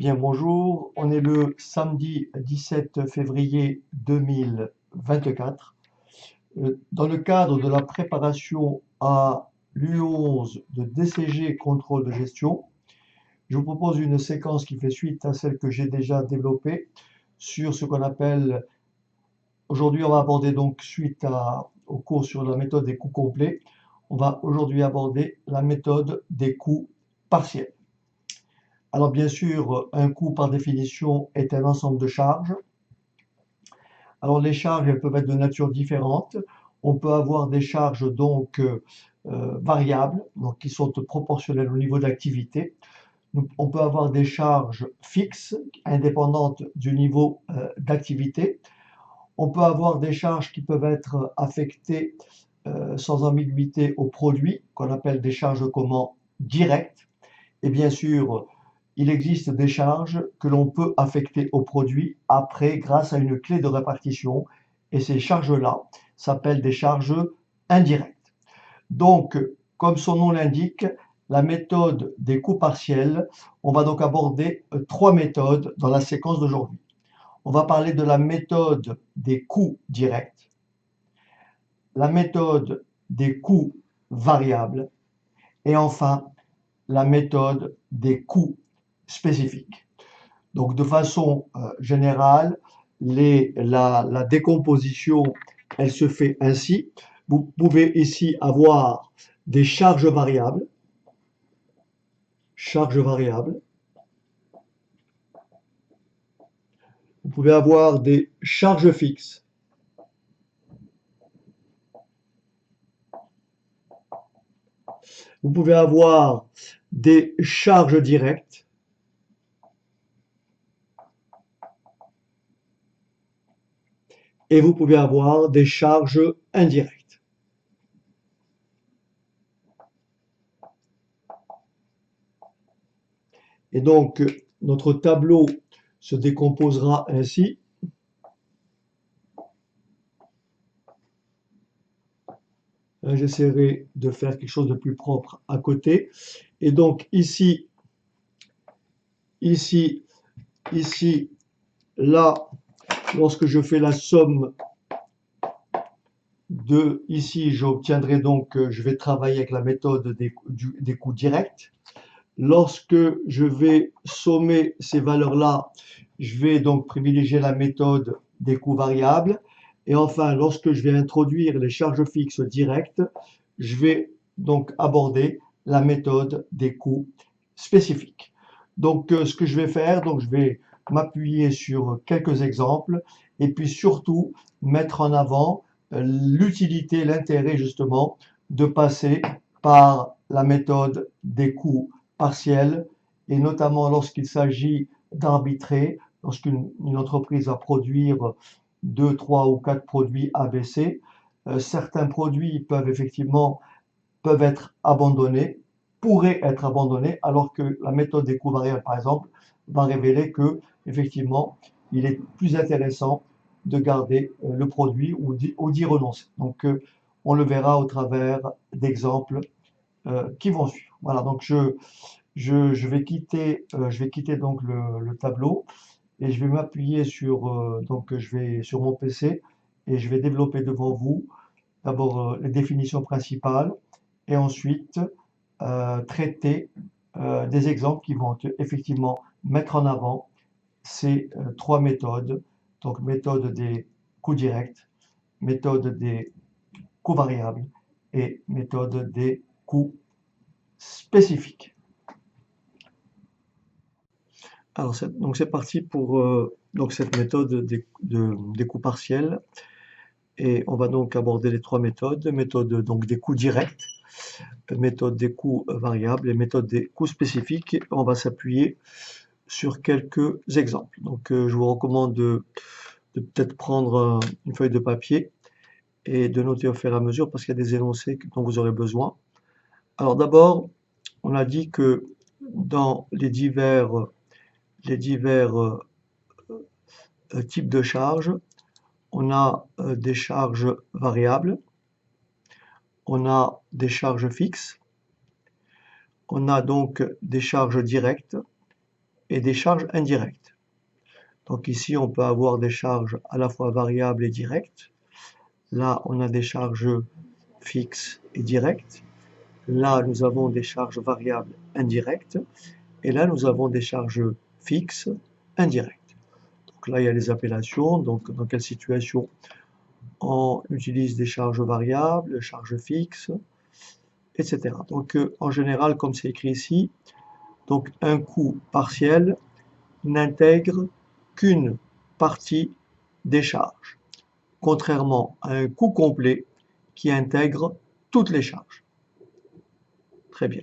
Bien, bonjour. On est le samedi 17 février 2024. Dans le cadre de la préparation à l'U11 de DCG contrôle de gestion, je vous propose une séquence qui fait suite à celle que j'ai déjà développée sur ce qu'on appelle, aujourd'hui on va aborder donc au cours sur la méthode des coûts complets, on va aujourd'hui aborder la méthode des coûts partiels. Alors bien sûr, un coût par définition est un ensemble de charges. Alors les charges, elles peuvent être de nature différente. On peut avoir des charges donc variables, donc qui sont proportionnelles au niveau d'activité. On peut avoir des charges fixes, indépendantes du niveau d'activité. On peut avoir des charges qui peuvent être affectées sans ambiguïté au produit, qu'on appelle des charges de commande directes. Et bien sûr, il existe des charges que l'on peut affecter au produit après grâce à une clé de répartition. Et ces charges-là s'appellent des charges indirectes. Donc, comme son nom l'indique, la méthode des coûts partiels, on va donc aborder trois méthodes dans la séquence d'aujourd'hui. On va parler de la méthode des coûts directs, la méthode des coûts variables et enfin la méthode des coûts spécifiques. Donc de façon générale, la décomposition, elle se fait ainsi. Vous pouvez ici avoir des charges variables. Vous pouvez avoir des charges fixes. Vous pouvez avoir des charges directes. Et vous pouvez avoir des charges indirectes. Et donc, notre tableau se décomposera ainsi. J'essaierai de faire quelque chose de plus propre à côté. Et donc ici, là, lorsque je fais la somme de ici, j'obtiendrai donc, je vais travailler avec la méthode des coûts directs. Lorsque je vais sommer ces valeurs-là, je vais donc privilégier la méthode des coûts variables. Et enfin, lorsque je vais introduire les charges fixes directes, je vais donc aborder la méthode des coûts spécifiques. Donc, ce que je vais faire, donc je vais m'appuyer sur quelques exemples et puis surtout mettre en avant l'utilité, l'intérêt justement de passer par la méthode des coûts partiels et notamment lorsqu'il s'agit d'arbitrer, lorsqu'une entreprise va produire 2, 3 ou 4 produits ABC, certains produits peuvent être abandonnés, pourraient être abandonnés, alors que la méthode des coûts variables, par exemple, va révéler que effectivement, il est plus intéressant de garder le produit ou d'y renoncer. Donc, on le verra au travers d'exemples qui vont suivre. Voilà, donc je vais quitter donc le tableau et je vais m'appuyer donc je vais sur mon PC et je vais développer devant vous d'abord les définitions principales et ensuite traiter des exemples qui vont effectivement mettre en avant ces trois méthodes, donc méthode des coûts directs, méthode des coûts variables et méthode des coûts spécifiques. Alors donc c'est parti pour donc cette méthode des coûts partiels et on va donc aborder les trois méthodes, méthode donc des coûts directs, méthode des coûts variables et méthode des coûts spécifiques. On va s'appuyer sur quelques exemples. Donc je vous recommande de peut-être prendre une feuille de papier et de noter au fur et à mesure parce qu'il y a des énoncés dont vous aurez besoin. Alors d'abord, on a dit que dans les divers types de charges, on a des charges variables, on a des charges fixes, on a donc des charges directes et des charges indirectes. Donc ici, on peut avoir des charges à la fois variables et directes. Là, on a des charges fixes et directes. Là, nous avons des charges variables indirectes. Et là, nous avons des charges fixes indirectes. Donc là, il y a les appellations. Donc, dans quelle situation on utilise des charges variables, charges fixes, etc. Donc, en général, comme c'est écrit ici, donc un coût partiel n'intègre qu'une partie des charges, contrairement à un coût complet qui intègre toutes les charges. Très bien.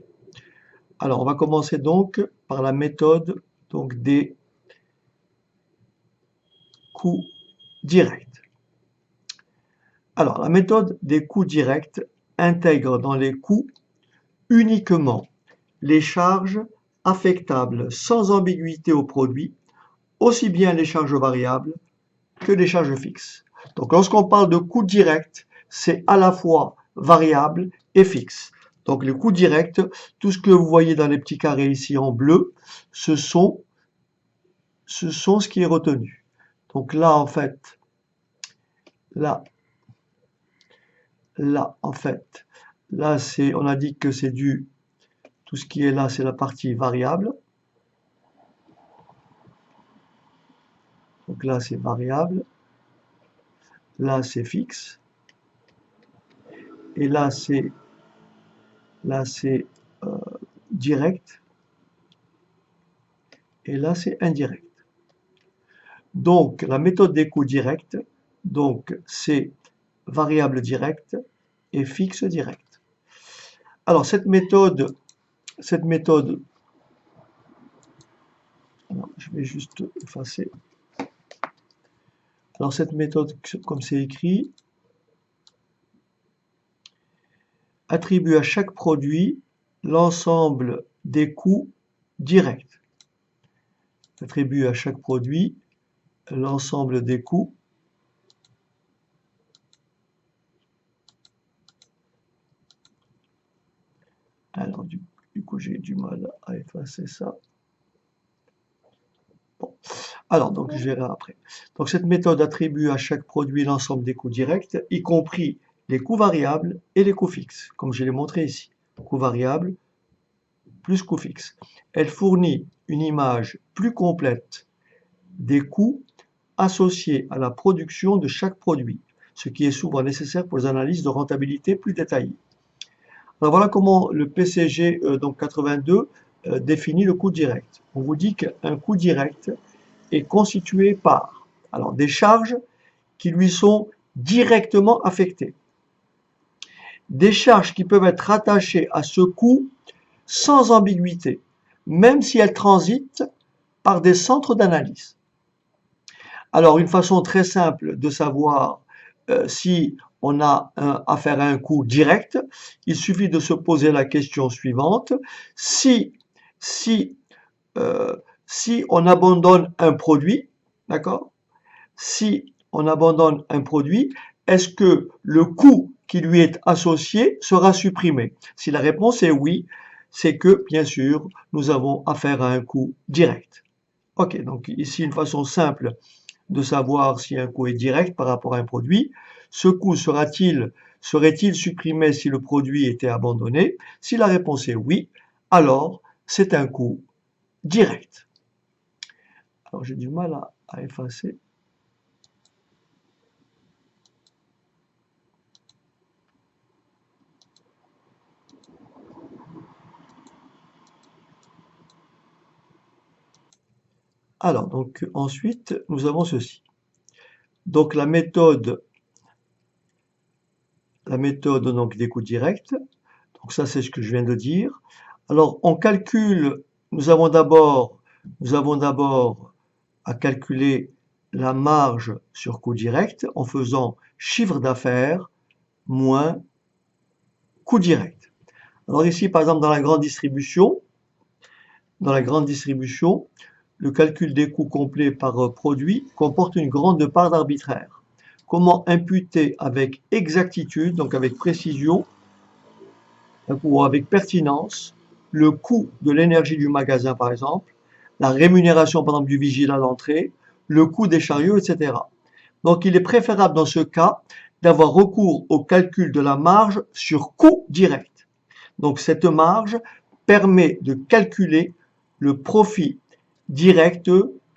Alors, on va commencer donc par la méthode donc, des coûts directs. Alors, la méthode des coûts directs intègre dans les coûts uniquement les charges affectables sans ambiguïté au produit, aussi bien les charges variables que les charges fixes. Donc, lorsqu'on parle de coûts directs, c'est à la fois variable et fixe. Donc, les coûts directs, tout ce que vous voyez dans les petits carrés ici en bleu, ce sont ce qui est retenu. Donc là, en fait, là, on a dit que c'est tout ce qui est là, c'est la partie variable. Donc là, c'est variable. Là, c'est fixe. Et là, c'est direct. Et là, c'est indirect. Donc, la méthode des coûts directs, donc, c'est variable directe et fixe direct. Alors, cette méthode, alors, je vais juste effacer. Alors, cette méthode, comme c'est écrit, attribue à chaque produit l'ensemble des coûts directs. Attribue à chaque produit l'ensemble des coûts alors du coup j'ai du mal à effacer ça. Bon. Alors donc je verrai après. Donc cette méthode attribue à chaque produit l'ensemble des coûts directs, y compris les coûts variables et les coûts fixes, comme je l'ai montré ici. Coûts variables plus coûts fixes. Elle fournit une image plus complète des coûts associés à la production de chaque produit, ce qui est souvent nécessaire pour les analyses de rentabilité plus détaillées. Alors voilà comment le PCG donc 82 définit le coût direct. On vous dit qu'un coût direct est constitué par alors, des charges qui lui sont directement affectées, des charges qui peuvent être rattachées à ce coût sans ambiguïté, même si elles transitent par des centres d'analyse. Alors, une façon très simple de savoir si on a affaire à un coût direct, il suffit de se poser la question suivante. Si on abandonne un produit, d'accord? Si on abandonne un produit, est-ce que le coût qui lui est associé sera supprimé? Si la réponse est oui, c'est que, bien sûr, nous avons affaire à un coût direct. Ok, donc ici une façon simple de savoir si un coût est direct par rapport à un produit. Ce coût serait-il supprimé si le produit était abandonné? Si la réponse est oui, alors c'est un coût direct. Alors j'ai du mal à effacer. Alors, donc ensuite, nous avons ceci. Donc la méthode donc, des coûts directs. Donc ça, c'est ce que je viens de dire. Alors, on calcule, nous avons d'abord à calculer la marge sur coût direct en faisant chiffre d'affaires moins coût direct. Alors ici, par exemple, dans la grande distribution, le calcul des coûts complets par produit comporte une grande part d'arbitraire. Comment imputer avec exactitude, donc avec précision, ou avec pertinence, le coût de l'énergie du magasin, par exemple, la rémunération par exemple du vigile à l'entrée, le coût des chariots, etc. Donc il est préférable dans ce cas d'avoir recours au calcul de la marge sur coût direct. Donc cette marge permet de calculer le profit direct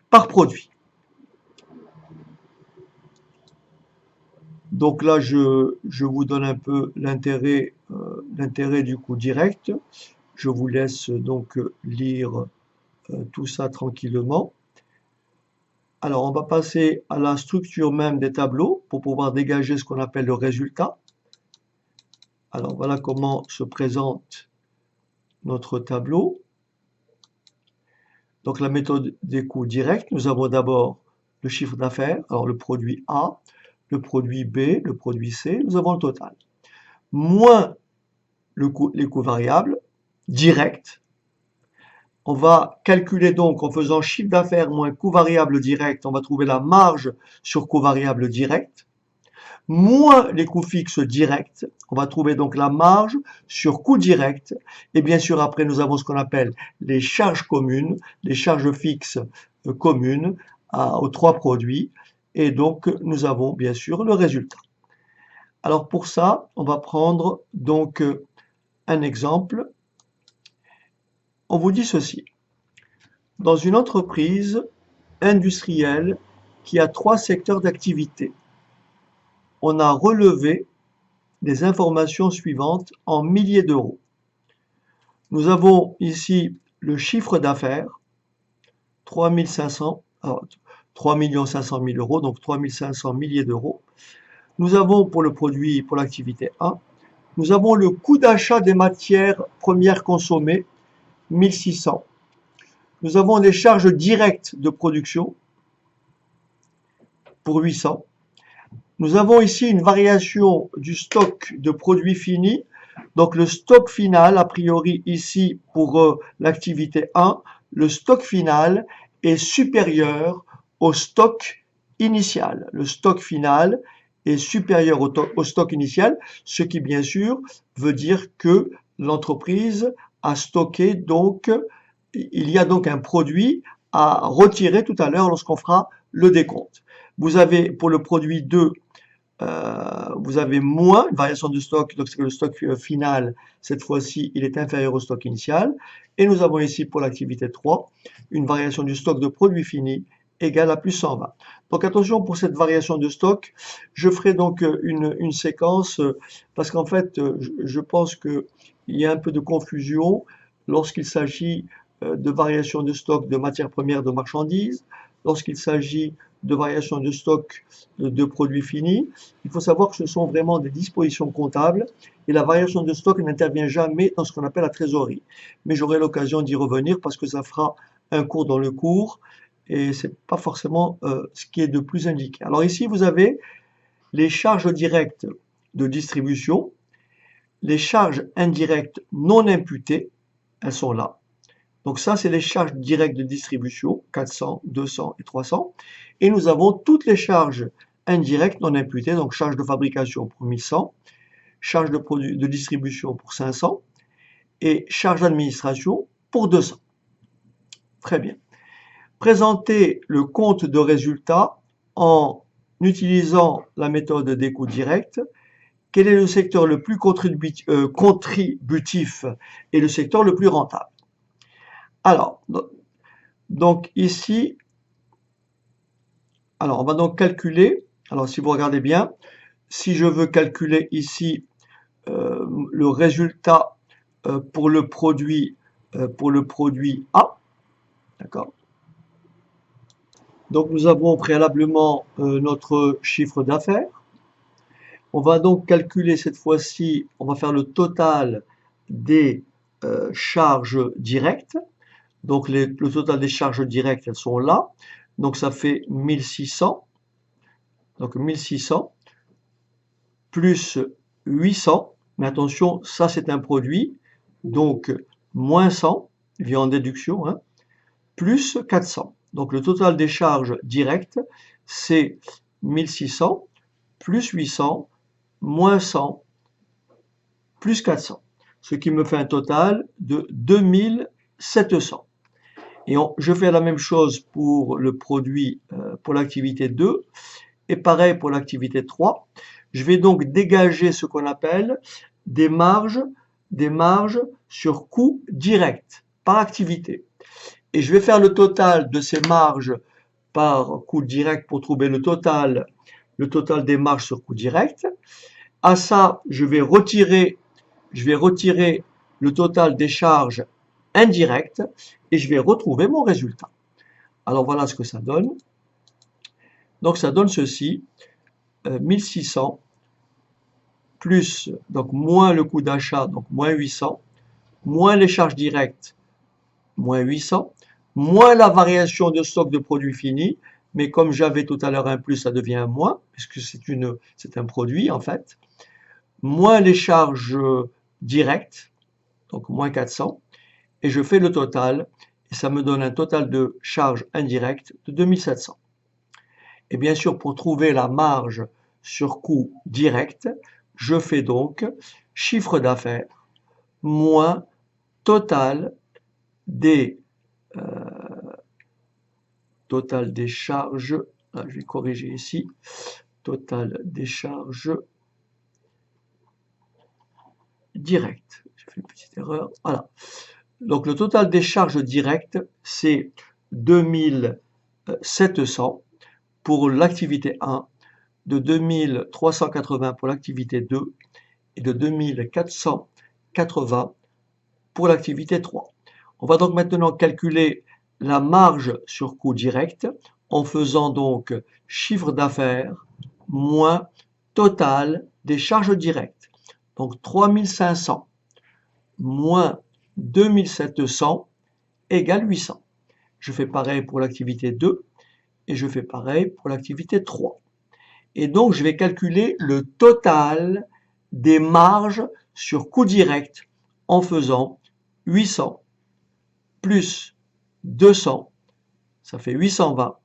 par produit. Donc là, je vous donne un peu l'intérêt du coût direct. Je vous laisse donc lire tout ça tranquillement. Alors, on va passer à la structure même des tableaux pour pouvoir dégager ce qu'on appelle le résultat. Alors, voilà comment se présente notre tableau. Donc, la méthode des coûts directs, nous avons d'abord le chiffre d'affaires, alors le produit A, le produit B, le produit C, nous avons le total. Moins les coûts variables, directs. On va calculer donc en faisant chiffre d'affaires moins coût variable direct, on va trouver la marge sur coût variable direct, moins les coûts fixes directs, on va trouver donc la marge sur coût direct, et bien sûr après nous avons ce qu'on appelle les charges communes, les charges fixes communes aux trois produits, et donc nous avons bien sûr le résultat. Alors pour ça, on va prendre donc un exemple. On vous dit ceci. Dans une entreprise industrielle qui a 3 secteurs d'activité, on a relevé les informations suivantes en milliers d'euros. Nous avons ici le chiffre d'affaires, 3 500 000 euros, donc 3 500 milliers d'euros. Nous avons pour le produit, pour l'activité 1, nous avons le coût d'achat des matières premières consommées, 1600. Nous avons les charges directes de production pour 800. Nous avons ici une variation du stock de produits finis. Donc le stock final, a priori ici pour l'activité 1, le stock final est supérieur au stock initial. Le stock final est supérieur au stock initial, ce qui bien sûr veut dire que l'entreprise a stocké, donc il y a donc un produit à retirer tout à l'heure lorsqu'on fera le décompte. Vous avez pour le produit 2, vous avez moins une variation de stock, donc c'est le stock final, cette fois-ci, il est inférieur au stock initial. Et nous avons ici pour l'activité 3, une variation du stock de produits finis égale à plus 120. Donc attention pour cette variation de stock, je ferai donc une séquence, parce qu'en fait, je pense qu'il y a un peu de confusion lorsqu'il s'agit de variation de stock de matières premières de marchandises, lorsqu'il s'agit de variation de stock de produits finis. Il faut savoir que ce sont vraiment des dispositions comptables et la variation de stock n'intervient jamais dans ce qu'on appelle la trésorerie. Mais j'aurai l'occasion d'y revenir parce que ça fera un cours dans le cours et c'est pas forcément ce qui est de plus indiqué. Alors ici, vous avez les charges directes de distribution, les charges indirectes non imputées, elles sont là. Donc ça, c'est les charges directes de distribution, 400, 200 et 300. Et nous avons toutes les charges indirectes non imputées, donc charges de fabrication pour 1100, charges de distribution pour 500 et charges d'administration pour 200. Très bien. Présenter le compte de résultat en utilisant la méthode des coûts directs. Quel est le secteur le plus contributif et le secteur le plus rentable? Alors, donc ici, alors on va donc calculer, alors si vous regardez bien, si je veux calculer ici le résultat pour le produit A, d'accord? Donc nous avons préalablement notre chiffre d'affaires. On va donc calculer cette fois-ci, on va faire le total des charges directes. Donc le total des charges directes, elles sont là. Donc ça fait 1600. Donc 1600 plus 800. Mais attention, ça c'est un produit. Donc moins 100, vient en déduction, hein, plus 400. Donc le total des charges directes, c'est 1600 plus 800 moins 100 plus 400. Ce qui me fait un total de 2700. Et je fais la même chose pour le produit, pour l'activité 2, et pareil pour l'activité 3. Je vais donc dégager ce qu'on appelle des marges sur coûts directs par activité. Et je vais faire le total de ces marges par coût direct pour trouver le total des marges sur coût direct. À ça, je vais retirer le total des charges indirectes et je vais retrouver mon résultat. Alors voilà ce que ça donne. Donc ça donne ceci, 1600 plus, donc moins le coût d'achat, donc moins 800, moins les charges directes, moins 800, moins la variation de stock de produits finis, mais comme j'avais tout à l'heure un plus, ça devient un moins, puisque c'est un produit en fait, moins les charges directes, donc moins 400, et je fais le total, et ça me donne un total de charges indirectes de 2700. Et bien sûr, pour trouver la marge sur coût direct, je fais donc chiffre d'affaires moins total des charges, je vais corriger ici, total des charges directes. J'ai fait une petite erreur, voilà. Donc le total des charges directes, c'est 2700 pour l'activité 1, de 2380 pour l'activité 2 et de 2480 pour l'activité 3. On va donc maintenant calculer la marge sur coût direct en faisant donc chiffre d'affaires moins total des charges directes. Donc 3500 moins 2700 égale 800. Je fais pareil pour l'activité 2 et je fais pareil pour l'activité 3. Et donc, je vais calculer le total des marges sur coût direct en faisant 800 plus 200, ça fait 820,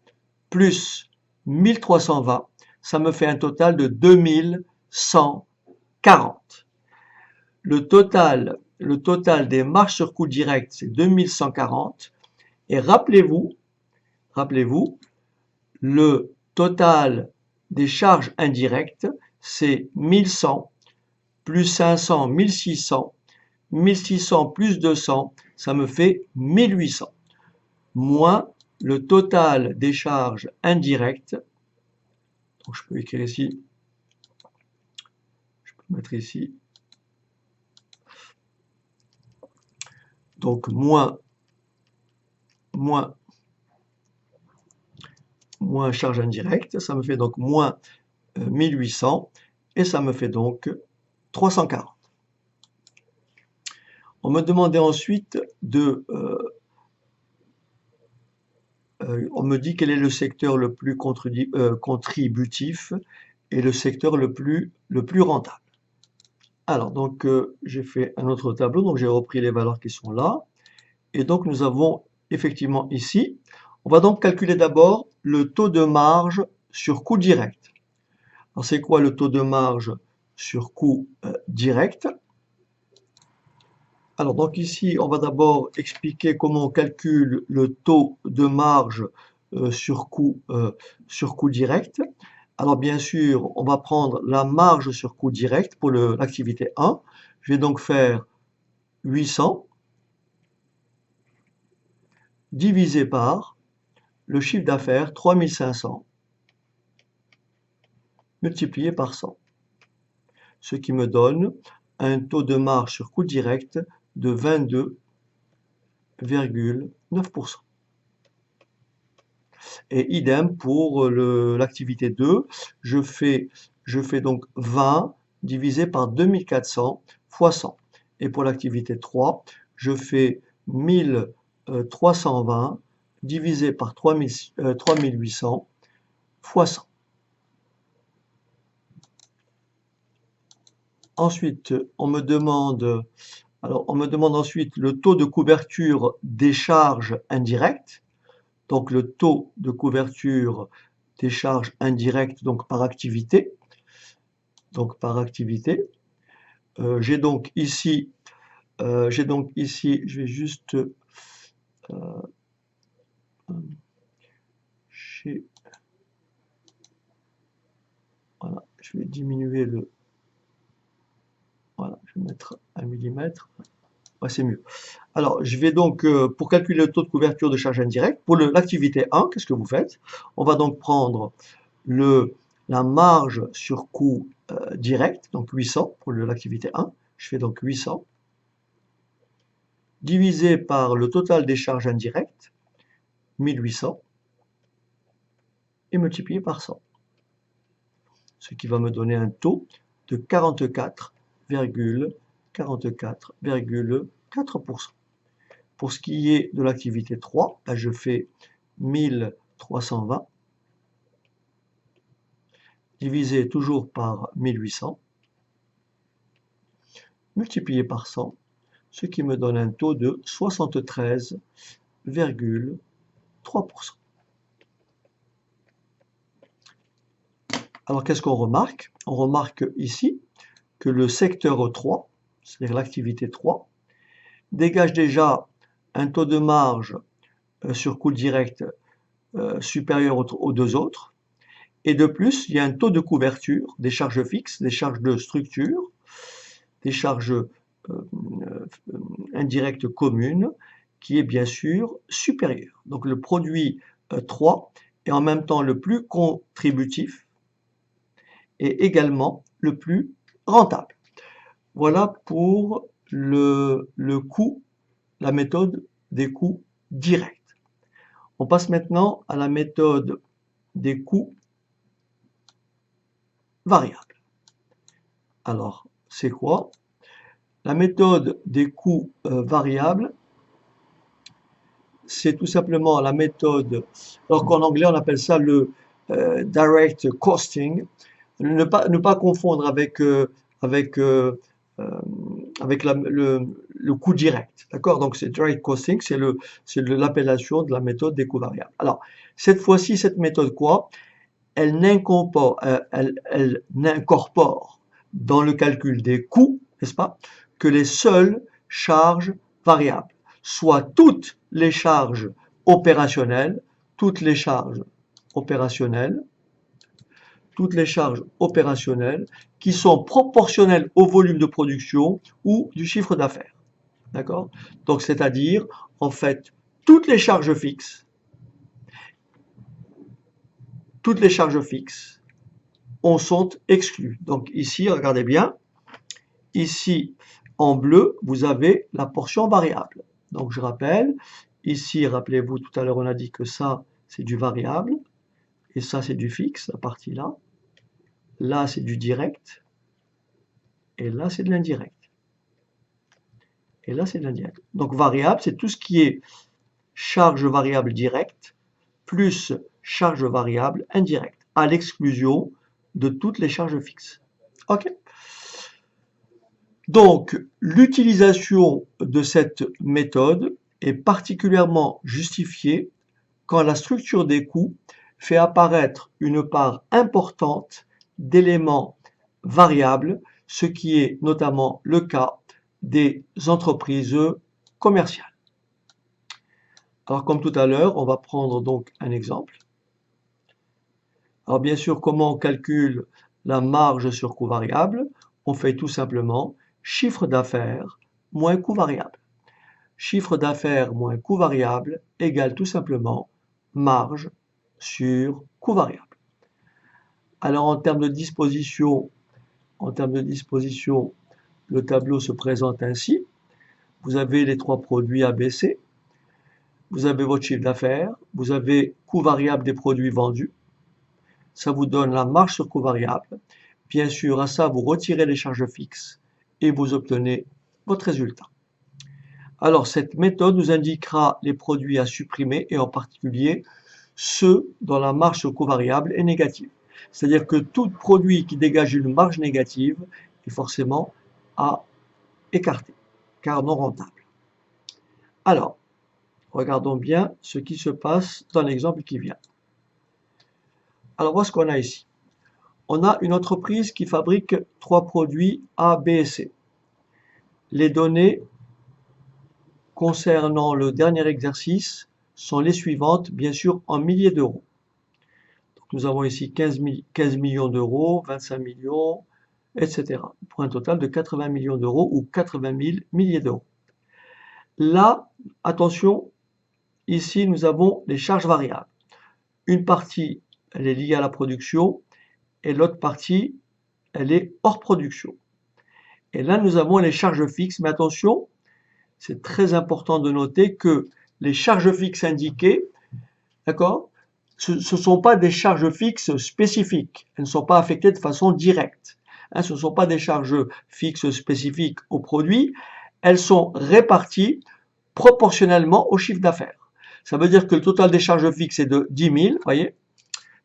plus 1320, ça me fait un total de 2140. Le total des marges sur coût direct, c'est 2140. Et rappelez-vous, le total des charges indirectes, c'est 1100 plus 500, 1600, 1600 plus 200, ça me fait 1800, moins le total des charges indirectes, donc je peux écrire ici, je peux mettre ici, donc moins charge indirecte, ça me fait donc moins 1800 et ça me fait donc 340. On me demandait ensuite on me dit quel est le secteur le plus contributif et le secteur le plus rentable. Alors donc j'ai fait un autre tableau, donc j'ai repris les valeurs qui sont là et donc nous avons effectivement ici, on va donc calculer d'abord le taux de marge sur coût direct. Alors c'est quoi le taux de marge sur coût direct? Alors donc ici, on va d'abord expliquer comment on calcule le taux de marge sur coût direct. Alors bien sûr, on va prendre la marge sur coût direct pour l'activité 1. Je vais donc faire 800 divisé par le chiffre d'affaires 3500 multiplié par 100. Ce qui me donne un taux de marge sur coût direct de 22,9%. Et idem pour l'activité 2, je fais donc 20 divisé par 2400 fois 100. Et pour l'activité 3, je fais 1320 divisé par 3800 fois 100. Ensuite, on me demande ensuite le taux de couverture des charges indirectes. Donc le taux de couverture des charges indirectes donc par activité. J'ai donc ici, je vais juste chez... Voilà, je vais diminuer le... Voilà, je vais mettre 1 millimètre. Ouais, c'est mieux. Alors, je vais donc, pour calculer le taux de couverture de charge indirecte, pour l'activité 1, qu'est-ce que vous faites? On va donc prendre la marge sur coût direct, donc 800 pour l'activité 1. Je fais donc 800, divisé par le total des charges indirectes, 1800, et multiplié par 100. Ce qui va me donner un taux de 44,4%. Pour ce qui est de l'activité 3, là je fais 1320, divisé toujours par 1800, multiplié par 100, ce qui me donne un taux de 73,3%. Alors qu'est-ce qu'on remarque? On remarque ici que le secteur 3, c'est-à-dire l'activité 3, dégage déjà un taux de marge sur coût direct supérieur aux deux autres. Et de plus, il y a un taux de couverture des charges fixes, des charges de structure, des charges indirectes communes, qui est bien sûr supérieur. Donc le produit 3 est en même temps le plus contributif et également le plus rentable. Voilà pour le coût, la méthode des coûts directs. On passe maintenant à la méthode des coûts variables. Alors, c'est quoi? La méthode des coûts variables, c'est tout simplement la méthode, alors qu'en anglais on appelle ça le direct costing. Ne pas confondre avec le coût direct. D'accord? Donc c'est direct costing, c'est l'appellation de la méthode des coûts variables. Alors, cette fois-ci, cette méthode quoi? Elle n'incorpore dans le calcul des coûts, n'est-ce pas, que les seules charges variables, soit toutes les charges opérationnelles, qui sont proportionnelles au volume de production ou du chiffre d'affaires. D'accord? Donc, c'est-à-dire, en fait, toutes les charges fixes en sont exclues. Donc ici, regardez bien, ici en bleu, vous avez la portion variable. Donc je rappelle, ici, rappelez-vous, tout à l'heure on a dit que ça c'est du variable, et ça c'est du fixe, la partie là. Là c'est du direct, et là c'est de l'indirect. Et là c'est de l'indirect. Donc variable, c'est tout ce qui est charge variable directe, plus charge variable indirecte, à l'exclusion de toutes les charges fixes. Ok. Donc, l'utilisation de cette méthode est particulièrement justifiée quand la structure des coûts fait apparaître une part importante d'éléments variables, ce qui est notamment le cas des entreprises commerciales. Alors, comme tout à l'heure, on va prendre donc un exemple. Alors, bien sûr, comment on calcule la marge sur coût variable? On fait tout simplement chiffre d'affaires moins coût variable. Chiffre d'affaires moins coût variable égale tout simplement marge sur coût variable. Alors, en termes de disposition, le tableau se présente ainsi. Vous avez les trois produits ABC. Vous avez votre chiffre d'affaires, vous avez coût variable des produits vendus, ça vous donne la marge sur coût variable. Bien sûr, à ça, vous retirez les charges fixes et vous obtenez votre résultat. Alors, cette méthode nous indiquera les produits à supprimer et en particulier ceux dont la marge sur coût variable est négative. C'est-à-dire que tout produit qui dégage une marge négative est forcément à écarter, car non rentable. Alors, regardons bien ce qui se passe dans l'exemple qui vient. Alors, voilà ce qu'on a ici. On a une entreprise qui fabrique trois produits A, B et C. Les données concernant le dernier exercice sont les suivantes, bien sûr, en milliers d'euros. Donc, nous avons ici 15 millions d'euros, 25 millions, etc. Pour un total de 80 millions d'euros ou 80 000 milliers d'euros. Là, attention, ici, nous avons les charges variables. Une partie, elle est liée à la production et l'autre partie, elle est hors production. Et là, nous avons les charges fixes, mais attention, c'est très important de noter que les charges fixes indiquées, d'accord, ce ne sont pas des charges fixes spécifiques. Elles ne sont pas affectées de façon directe. Ce ne sont pas des charges fixes spécifiques au produit. Elles sont réparties proportionnellement au chiffre d'affaires. Ça veut dire que le total des charges fixes est de 10 000, voyez.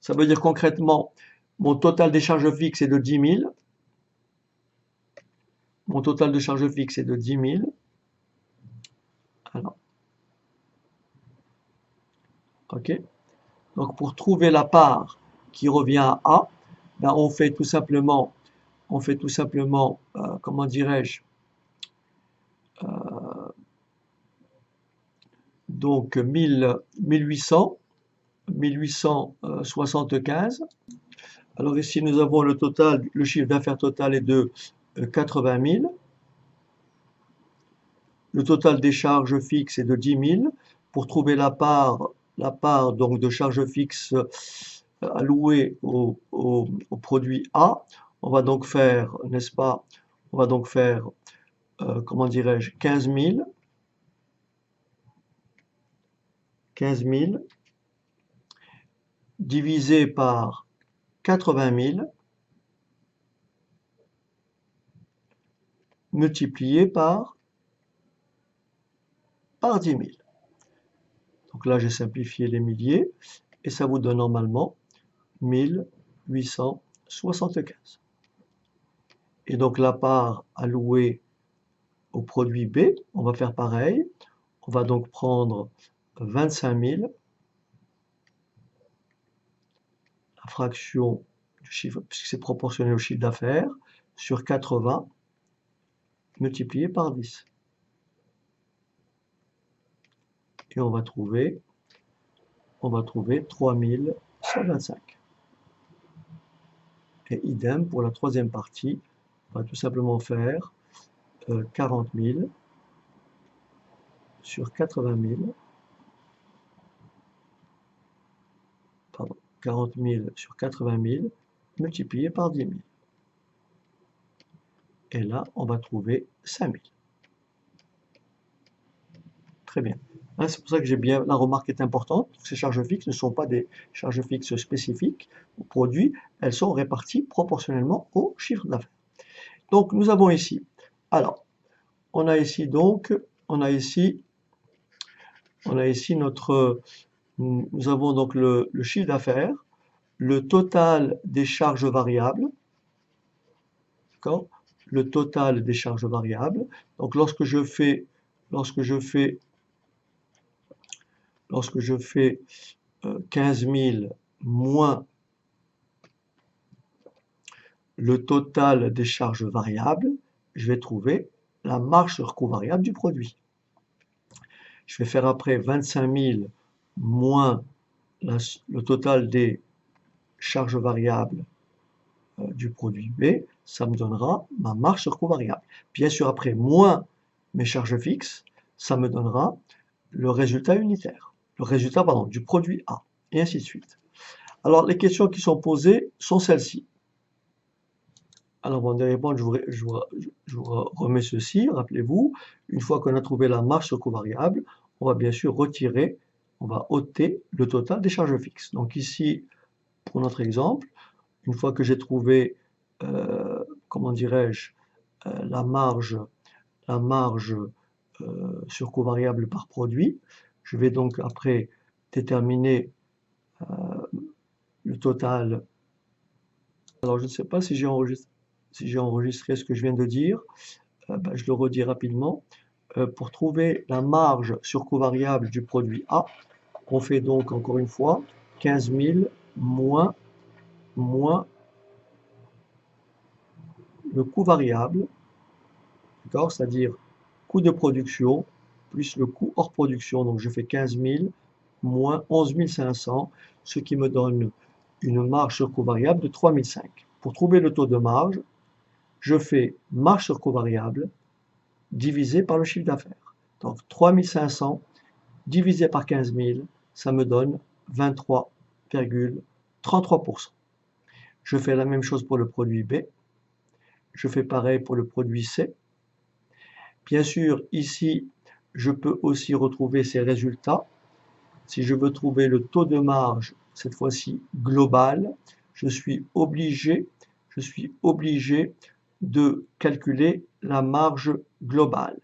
Ça veut dire concrètement, mon total des charges fixes est de 10 000. Mon total de charges fixes est de 10 000. Alors, ok. Donc, pour trouver la part qui revient à A, ben, on fait tout simplement, comment dirais-je, donc 1875. Alors ici, nous avons le total, le chiffre d'affaires total est de 80 000. Le total des charges fixes est de 10 000. Pour trouver la part donc de charges fixes allouées au produit A, on va donc faire, n'est-ce pas, on va donc faire, comment dirais-je, 15 000 divisé par 80 000 multiplié par 10 000. Donc là, j'ai simplifié les milliers et ça vous donne normalement 1875. Et donc la part allouée au produit B, on va faire pareil. On va donc prendre 25 000, la fraction du chiffre, puisque c'est proportionnel au chiffre d'affaires, sur 80, multiplié par 10. Et on va trouver 3125. Et idem pour la troisième partie, on va tout simplement faire 40 000 sur 80 000, pardon, 40 000 sur 80 000 multiplié par 10 000. Et là, on va trouver 5 000. Très bien. C'est pour ça que j'ai bien, la remarque est importante. Ces charges fixes ne sont pas des charges fixes spécifiques au produit, elles sont réparties proportionnellement au chiffre d'affaires. Donc, nous avons ici, alors, on a ici notre, nous avons donc le chiffre d'affaires, le total des charges variables, d'accord? Le total des charges variables. Donc, lorsque je fais 15 000 moins le total des charges variables, je vais trouver la marge sur coût variable du produit. Je vais faire après 25 000 moins le total des charges variables du produit B, ça me donnera ma marge sur coût variable. Bien sûr, après, moins mes charges fixes, ça me donnera le résultat unitaire, le résultat, pardon, du produit A, et ainsi de suite. Alors, les questions qui sont posées sont celles-ci. Alors, avant de répondre, je vous remets ceci. Rappelez-vous, une fois qu'on a trouvé la marge sur coût variable, on va bien sûr retirer, on va ôter le total des charges fixes. Donc ici, pour notre exemple, une fois que j'ai trouvé, comment dirais-je, la marge sur coût variable par produit, je vais donc après déterminer le total. Alors, je ne sais pas si j'ai enregistré ce que je viens de dire. Ben, je le redis rapidement. Pour trouver la marge sur coût variable du produit A, on fait donc encore une fois 15 000 moins le coût variable, c'est-à-dire coût de production plus le coût hors production. Donc je fais 15 000 moins 11 500, ce qui me donne une marge sur coût variable de 3005. Pour trouver le taux de marge, je fais marge sur coût variable divisé par le chiffre d'affaires. Donc 3500 divisé par 15 000, ça me donne 23,33%. Je fais la même chose pour le produit B. Je fais pareil pour le produit C. Bien sûr, ici, je peux aussi retrouver ces résultats. Si je veux trouver le taux de marge, cette fois-ci global, je suis obligé de calculer la marge globale.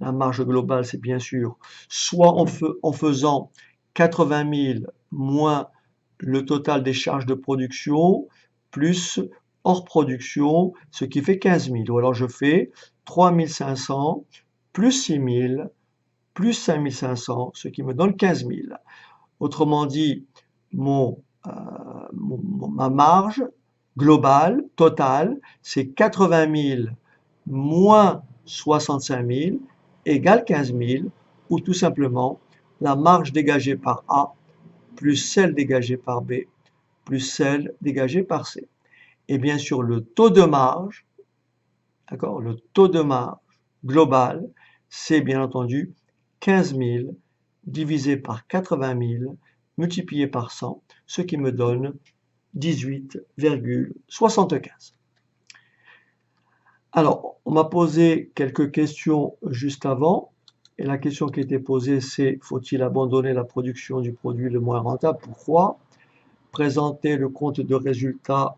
La marge globale, c'est bien sûr soit en faisant 80 000 moins le total des charges de production, plus hors production, ce qui fait 15 000. Ou alors je fais 3 500 plus 6 000 plus 5 500, ce qui me donne 15 000. Autrement dit, ma marge globale, totale, c'est 80 000 moins 65 000 égale 15 000, ou tout simplement la marge dégagée par A plus celle dégagée par B plus celle dégagée par C. Et bien sûr, le taux de marge, d'accord, le taux de marge global, c'est bien entendu 15 000 divisé par 80 000 multiplié par 100, ce qui me donne 18,75. Alors, on m'a posé quelques questions juste avant, et la question qui était posée, c'est faut-il abandonner la production du produit le moins rentable? Pourquoi? Présenter le compte de résultat,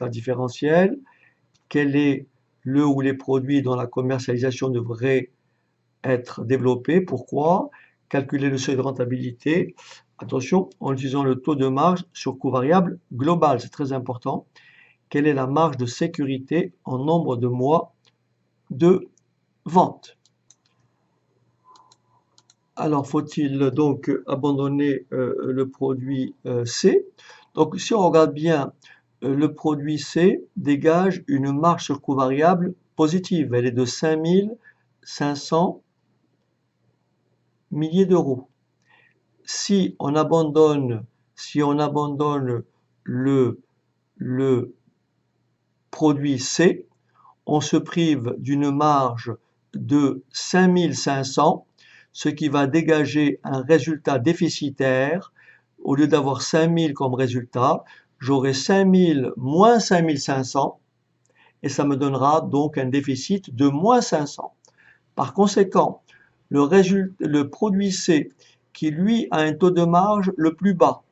différentiel. Quel est le ou les produits dont la commercialisation devrait être développée? Pourquoi? Calculer le seuil de rentabilité. Attention, en utilisant le taux de marge sur coût variable global, c'est très important. Quelle est la marge de sécurité en nombre de mois de vente? Alors, faut-il donc abandonner le produit C? Donc, si on regarde bien, le produit C dégage une marge sur coût variable positive. Elle est de 5 500 milliers d'euros. Si on abandonne le produit C, on se prive d'une marge de 5 500, ce qui va dégager un résultat déficitaire. Au lieu d'avoir 5 000 comme résultat, j'aurai 5 000 moins 5 500 et ça me donnera donc un déficit de moins 500. Par conséquent, le produit C, qui lui a un taux de marge le plus bas,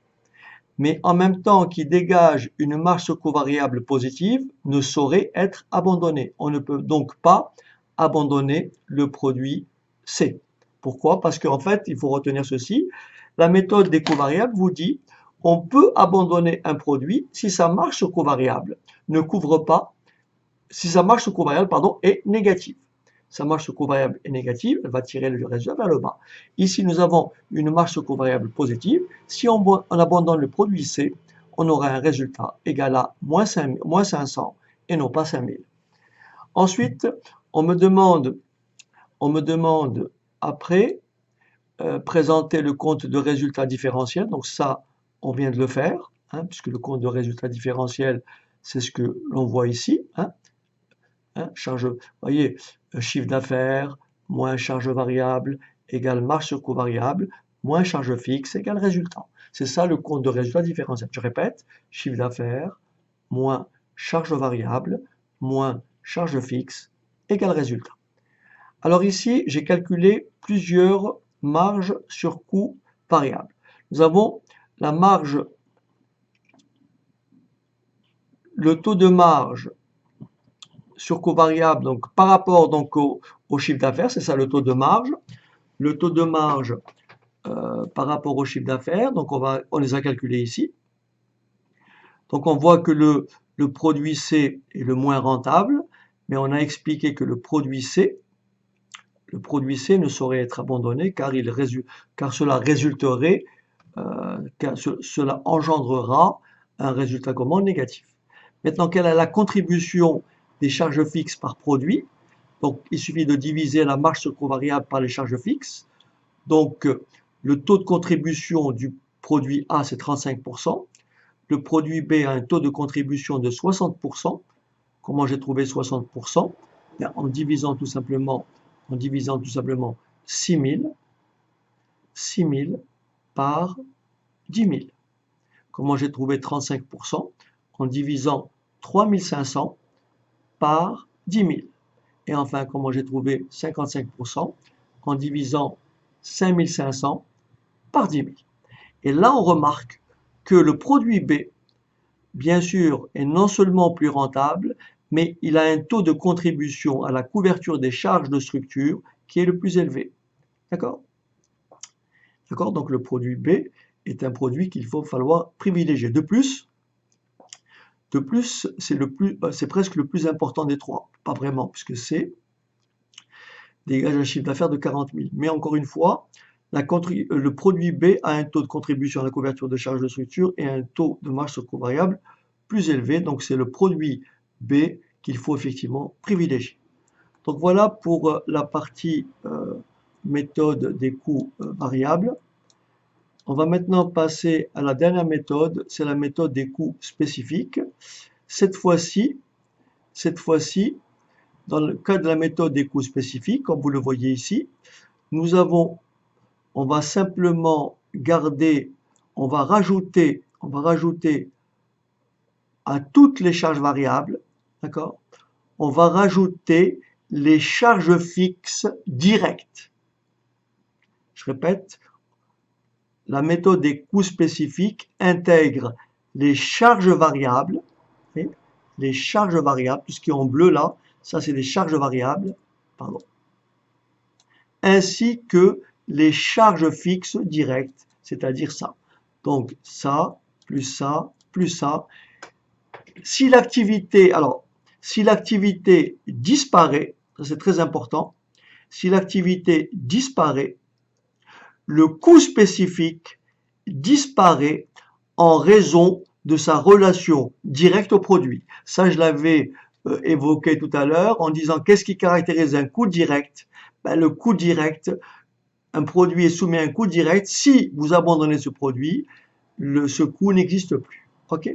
mais en même temps qui dégage une marge sur coût variable positive, ne saurait être abandonné. On ne peut donc pas abandonner le produit C. Pourquoi? Parce qu'en fait, il faut retenir ceci, la méthode des coûts variables vous dit on peut abandonner un produit si sa marge sur coût variable ne couvre pas, si sa marge sur coût variable est négative. Sa marge sur coût variable est négative, elle va tirer le résultat vers le bas. Ici, nous avons une marge sur coût variable positive. Si on abandonne le produit C, on aura un résultat égal à moins 500 et non pas 5000. Ensuite, on me demande après présenter le compte de résultat différentiel. Donc ça, on vient de le faire, puisque le compte de résultat différentiel, c'est ce que l'on voit ici. Charge, vous voyez, chiffre d'affaires moins charge variable égale marge sur coût variable moins charge fixe égale résultat. C'est ça le compte de résultat différentiel. Je répète, chiffre d'affaires moins charge variable moins charge fixe égale résultat. Alors ici, j'ai calculé plusieurs marges sur coût variable. Nous avons la marge, le taux de marge sur coût variable, donc par rapport donc au chiffre d'affaires, c'est ça le taux de marge. Le taux de marge par rapport au chiffre d'affaires, donc on les a calculés ici. Donc on voit que le produit C est le moins rentable, mais on a expliqué que le produit C ne saurait être abandonné car cela résulterait, car cela engendrera un résultat comment? Négatif. Maintenant, quelle est la contribution des charges fixes par produit? Donc, il suffit de diviser la marge sur coût variable par les charges fixes. Donc, le taux de contribution du produit A, c'est 35%. Le produit B a un taux de contribution de 60%. Comment j'ai trouvé 60%? Bien, en divisant tout simplement 6 000 par 10 000. Comment j'ai trouvé 35%? En divisant 3 500 par 10 000. Et enfin, comment j'ai trouvé 55%? En divisant 5 500 par 10 000. Et là, on remarque que le produit B, bien sûr, est non seulement plus rentable, mais il a un taux de contribution à la couverture des charges de structure qui est le plus élevé. D'accord? D'accord? Donc le produit B est un produit qu'il faut falloir privilégier. De plus, c'est presque le plus important des trois. Pas vraiment, puisque c'est dégage un chiffre d'affaires de 40 000. Mais encore une fois, le produit B a un taux de contribution à la couverture de charges de structure et un taux de marge sur coût variable plus élevé. Donc c'est le produit B qu'il faut effectivement privilégier. Donc voilà pour la partie méthode des coûts variables. On va maintenant passer à la dernière méthode, c'est la méthode des coûts spécifiques. Cette fois-ci, dans le cas de la méthode des coûts spécifiques, comme vous le voyez ici, on va simplement garder, on va rajouter à toutes les charges variables, d'accord? On va rajouter les charges fixes directes. Je répète, la méthode des coûts spécifiques intègre les charges variables, tout ce qui est en bleu là, ça c'est des charges variables, pardon, ainsi que les charges fixes directes, c'est-à-dire ça. Donc ça, plus ça, plus ça. Si l'activité disparaît, ça c'est très important, si l'activité disparaît, le coût spécifique disparaît en raison de sa relation directe au produit. Ça, je l'avais évoqué tout à l'heure en disant qu'est-ce qui caractérise un coût direct? Ben, le coût direct, un produit est soumis à un coût direct. Si vous abandonnez ce produit, ce coût n'existe plus. Ok?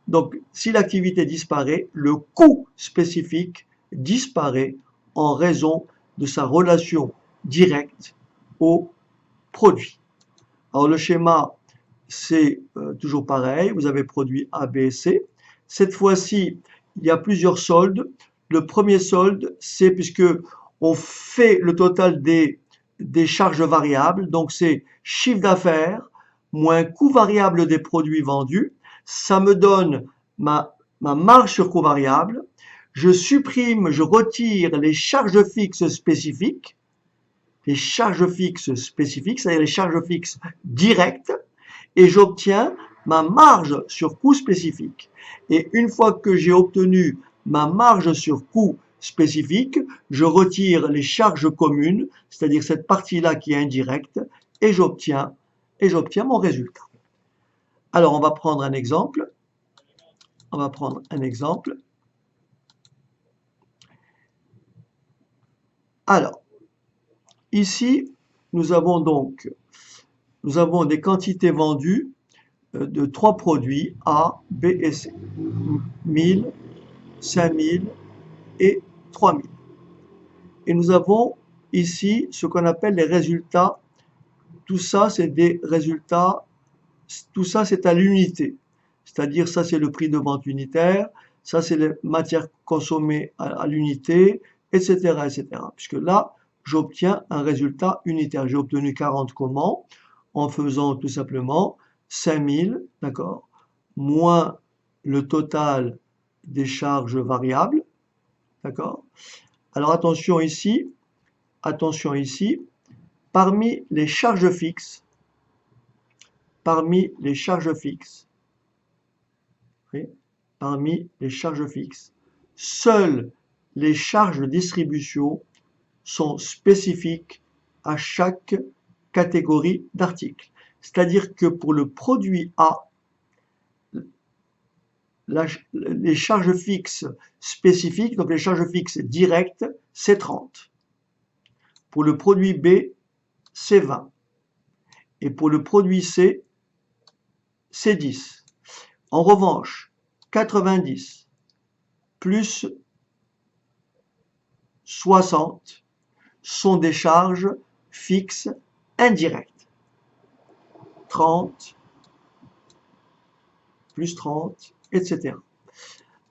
Donc, si l'activité disparaît, le coût spécifique disparaît en raison de sa relation directe au produit. Alors, le schéma, c'est toujours pareil. Vous avez produit A, B et C. Cette fois-ci, il y a plusieurs soldes. Le premier solde, c'est puisque on fait le total des charges variables. Donc, c'est chiffre d'affaires moins coût variable des produits vendus. Ça me donne ma marge sur coût variable. Je retire les charges fixes spécifiques. Les charges fixes spécifiques, c'est-à-dire les charges fixes directes, et j'obtiens ma marge sur coût spécifique. Et une fois que j'ai obtenu ma marge sur coût spécifique, je retire les charges communes, c'est-à-dire cette partie-là qui est indirecte, et j'obtiens mon résultat. Alors, on va prendre un exemple. Alors, ici, nous avons des quantités vendues de 3 produits A, B et C. 1000, 5000 et 3000. Et nous avons ici ce qu'on appelle les résultats. Tout ça, c'est des résultats, tout ça, c'est à l'unité. C'est-à-dire, ça, c'est le prix de vente unitaire, ça, c'est les matières consommées à l'unité, etc., etc. Puisque là, j'obtiens un résultat unitaire. J'ai obtenu 40 comment? En faisant tout simplement 5000, d'accord, moins le total des charges variables, d'accord. Alors attention ici, parmi les charges fixes, seules les charges de distribution sont spécifiques à chaque catégorie d'articles. C'est-à-dire que pour le produit A, les charges fixes spécifiques, donc les charges fixes directes, c'est 30. Pour le produit B, c'est 20. Et pour le produit C, c'est 10. En revanche, 90 plus 60 sont des charges fixes indirectes. 30 plus 30, etc.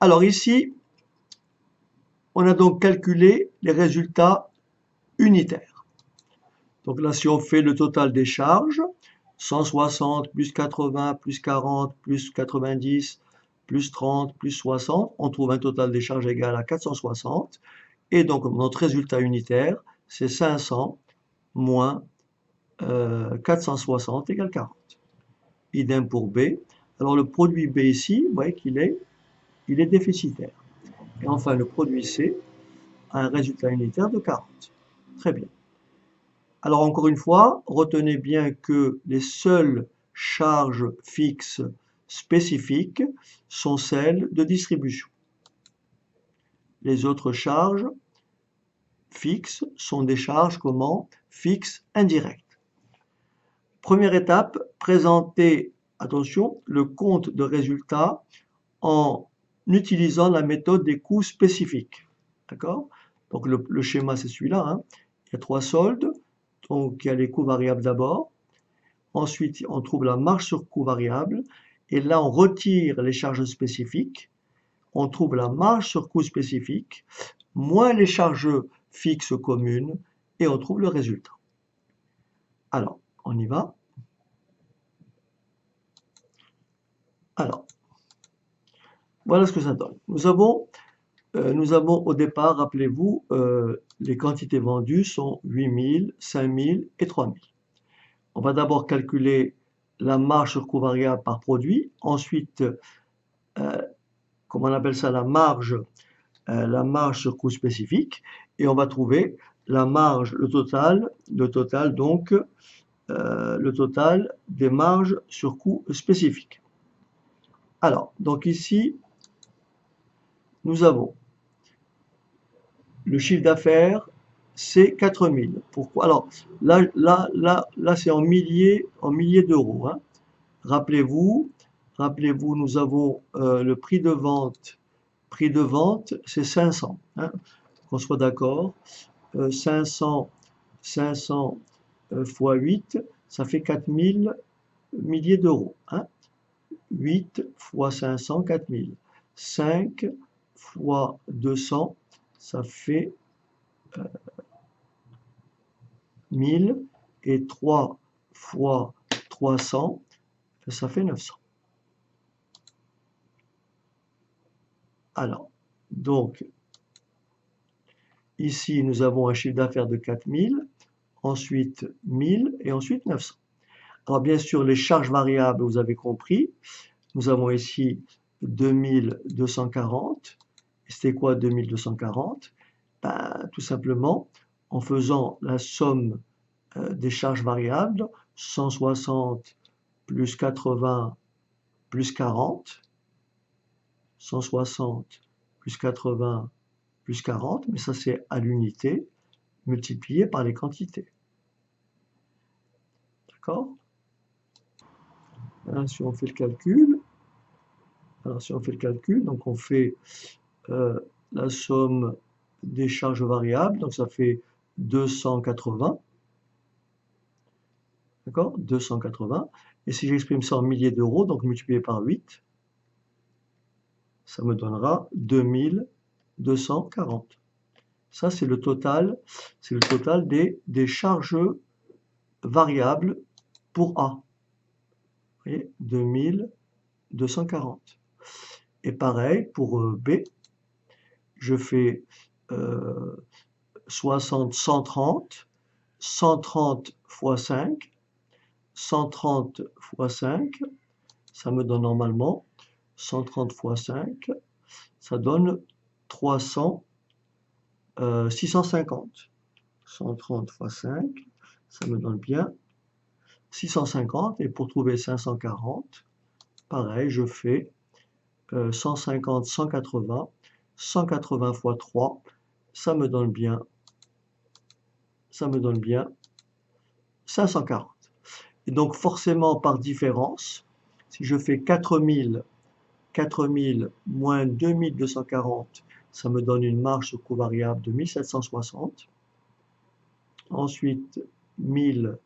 Alors ici, on a donc calculé les résultats unitaires. Donc là, si on fait le total des charges, 160 plus 80 plus 40 plus 90 plus 30 plus 60, on trouve un total des charges égal à 460. Et donc notre résultat unitaire, c'est 500 moins 460 égale 40. Idem pour B. Alors le produit B ici, vous voyez qu'il est déficitaire. Et enfin le produit C a un résultat unitaire de 40. Très bien. Alors encore une fois, retenez bien que les seules charges fixes spécifiques sont celles de distribution. Les autres charges fixes sont des charges comment? Fixes indirectes. Première étape, présenter, attention, le compte de résultat en utilisant la méthode des coûts spécifiques. D'accord? Donc le schéma c'est celui-là, hein. Il y a 3 soldes, donc il y a les coûts variables d'abord. Ensuite, on trouve la marge sur coût variable. Et là, on retire les charges spécifiques. On trouve la marge sur coût spécifique, moins les charges fixes communes, et on trouve le résultat. Alors, on y va. Alors, voilà ce que ça donne. Nous avons au départ, rappelez-vous, les quantités vendues sont 8000, 5000 et 3000. On va d'abord calculer la marge sur coût variable par produit. Ensuite, comment on appelle ça, la marge sur coût spécifique. Et on va trouver la marge, le total donc, le total des marges sur coût spécifique. Alors, donc ici, nous avons le chiffre d'affaires, c'est 4000. Pourquoi? Alors, là c'est en milliers d'euros, hein. Rappelez-vous, nous avons le prix de vente, c'est 500, hein, qu'on soit d'accord. 500 fois 8, ça fait 4000 milliers d'euros, hein. 8 fois 500, 4000. 5 fois 200, ça fait 1000. Et 3 fois 300, ça fait 900. Alors, donc, ici, nous avons un chiffre d'affaires de 4000, ensuite 1000 et ensuite 900. Alors, bien sûr, les charges variables, vous avez compris. Nous avons ici 2240. C'était quoi 2240? Ben, tout simplement, en faisant la somme des charges variables, 160 plus 80 plus 40, 160 plus 80 plus 40, mais ça c'est à l'unité, multiplié par les quantités. D'accord? Si on fait le calcul, donc on fait la somme des charges variables, donc ça fait 280. D'accord? 280. Et si j'exprime ça en milliers d'euros, donc multiplié par 8, ça me donnera 2240. Ça, c'est le total des charges variables pour A. Vous voyez, 2240. Et pareil pour B, je fais 60, 130, 130 fois 5, 130 fois 5, ça me donne normalement 130 fois 5, ça donne 650. 130 fois 5, ça me donne bien 650. Et pour trouver 540, pareil, je fais 150, 180, 180 fois 3, ça me donne bien 540. Et donc forcément par différence, si je fais 4000 moins 2240, ça me donne une marge sur coût variable de 1760. Ensuite, 1000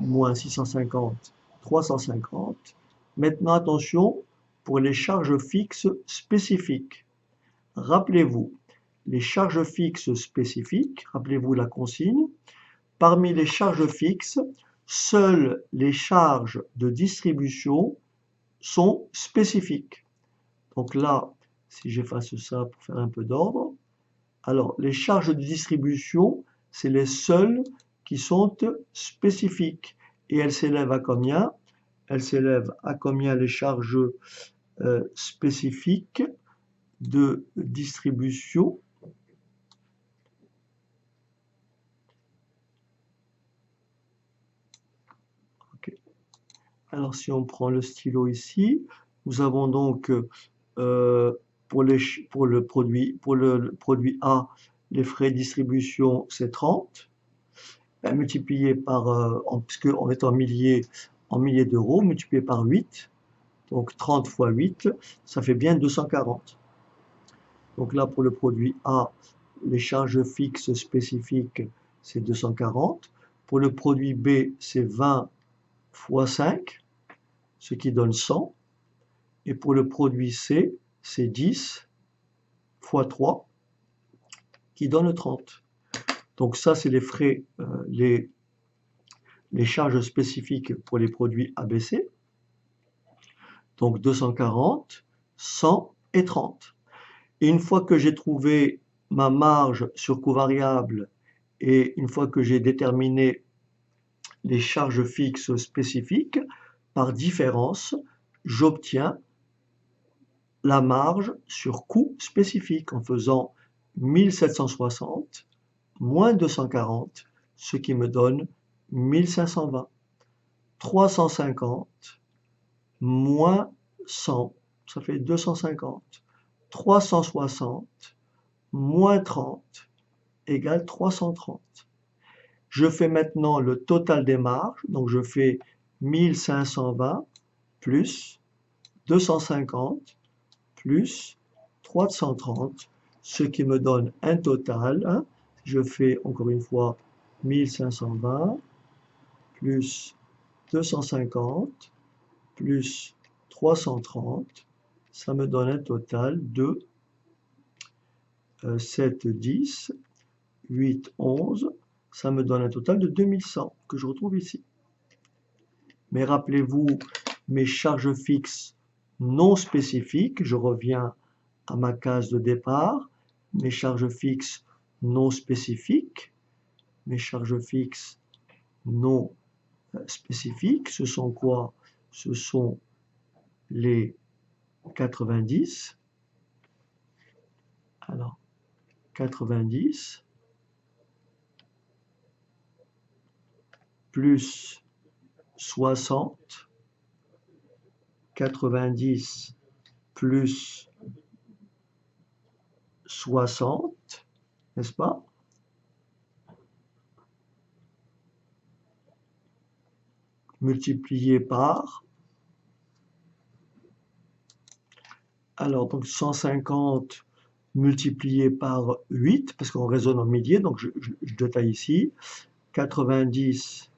moins 650, 350. Maintenant, attention, pour les charges fixes spécifiques. Rappelez-vous, les charges fixes spécifiques, rappelez-vous la consigne, parmi les charges fixes, seules les charges de distribution sont spécifiques. Donc là, si j'efface ça pour faire un peu d'ordre, alors les charges de distribution, c'est les seules qui sont spécifiques. Et elles s'élèvent à combien? Elles s'élèvent à combien les charges spécifiques de distribution? Okay. Alors si on prend le stylo ici, nous avons donc pour le produit A, les frais de distribution c'est 30, multiplié par, puisque on est en milliers d'euros, multiplié par 8, donc 30 fois 8, ça fait bien 240. Donc là, pour le produit A, les charges fixes spécifiques, c'est 240. Pour le produit B, c'est 20 fois 5, ce qui donne 100. Et pour le produit C, c'est 10 fois 3, qui donne 30. Donc ça, c'est les frais, les charges spécifiques pour les produits ABC. Donc 240, 100 et 30. Et une fois que j'ai trouvé ma marge sur coût variable et une fois que j'ai déterminé les charges fixes spécifiques, par différence, j'obtiens la marge sur coût spécifique en faisant 1760 moins 240, ce qui me donne 1520. 350 moins 100, ça fait 250. 360 moins 30 égale 330. Je fais maintenant le total des marges, donc je fais 1520 plus 250 plus 330, ce qui me donne un total, hein. Je fais encore une fois 1520 plus 250 plus 330, ça me donne un total de 7, 10, 8, 11, ça me donne un total de 2100 que je retrouve ici. Mais rappelez-vous mes charges fixes non spécifiques, je reviens à ma case de départ, mes charges fixes non spécifiques, mes charges fixes non spécifiques, ce sont quoi? Ce sont les 90. Alors, 90 plus 60, 90 plus 60, n'est-ce pas? Multiplié par, alors donc 150 multiplié par 8, parce qu'on raisonne en milliers, donc je détaille ici, 90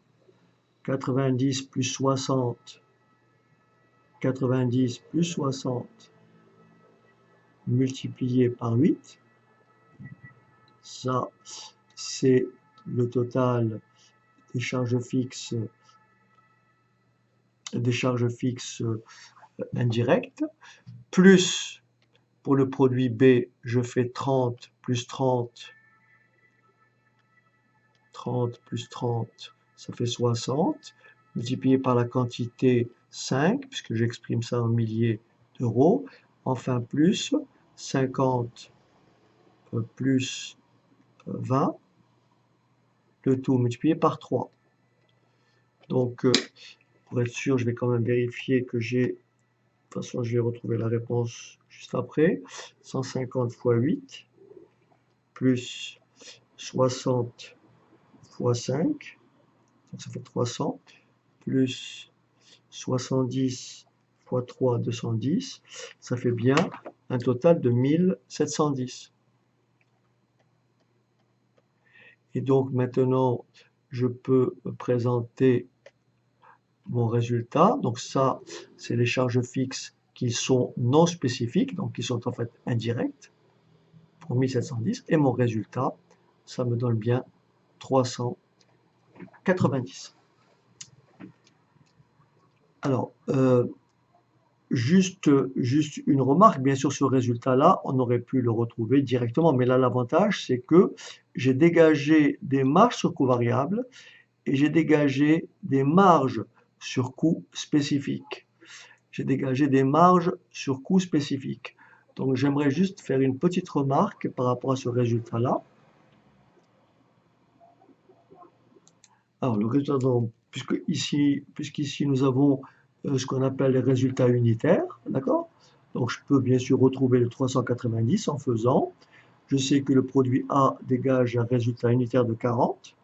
plus 60, 90 plus 60 multiplié par 8, ça c'est le total des charges fixes indirectes, plus pour le produit B, je fais 30 plus 30, 30 plus 30, ça fait 60, multiplié par la quantité 5, puisque j'exprime ça en milliers d'euros, enfin plus 50 plus 20, le tout multiplié par 3. Donc, pour être sûr, je vais quand même vérifier que j'ai, de toute façon, je vais retrouver la réponse juste après, 150 fois 8, plus 60 fois 5, Donc ça fait 300 plus 70 fois 3, 210. Ça fait bien un total de 1710. Et donc maintenant, je peux présenter mon résultat. Donc ça, c'est les charges fixes qui sont non spécifiques, donc qui sont en fait indirectes, pour 1710. Et mon résultat, ça me donne bien 390. Alors, juste une remarque, bien sûr, ce résultat-là, on aurait pu le retrouver directement, mais là, l'avantage, c'est que j'ai dégagé des marges sur coûts variables et j'ai dégagé des marges sur coûts spécifiques. J'ai dégagé des marges sur coûts spécifiques. Donc, j'aimerais juste faire une petite remarque par rapport à ce résultat-là. Alors, le résultat, puisqu'ici nous avons ce qu'on appelle les résultats unitaires, d'accord? Donc, je peux bien sûr retrouver le 390 en faisant. Je sais que le produit A dégage un résultat unitaire de 40.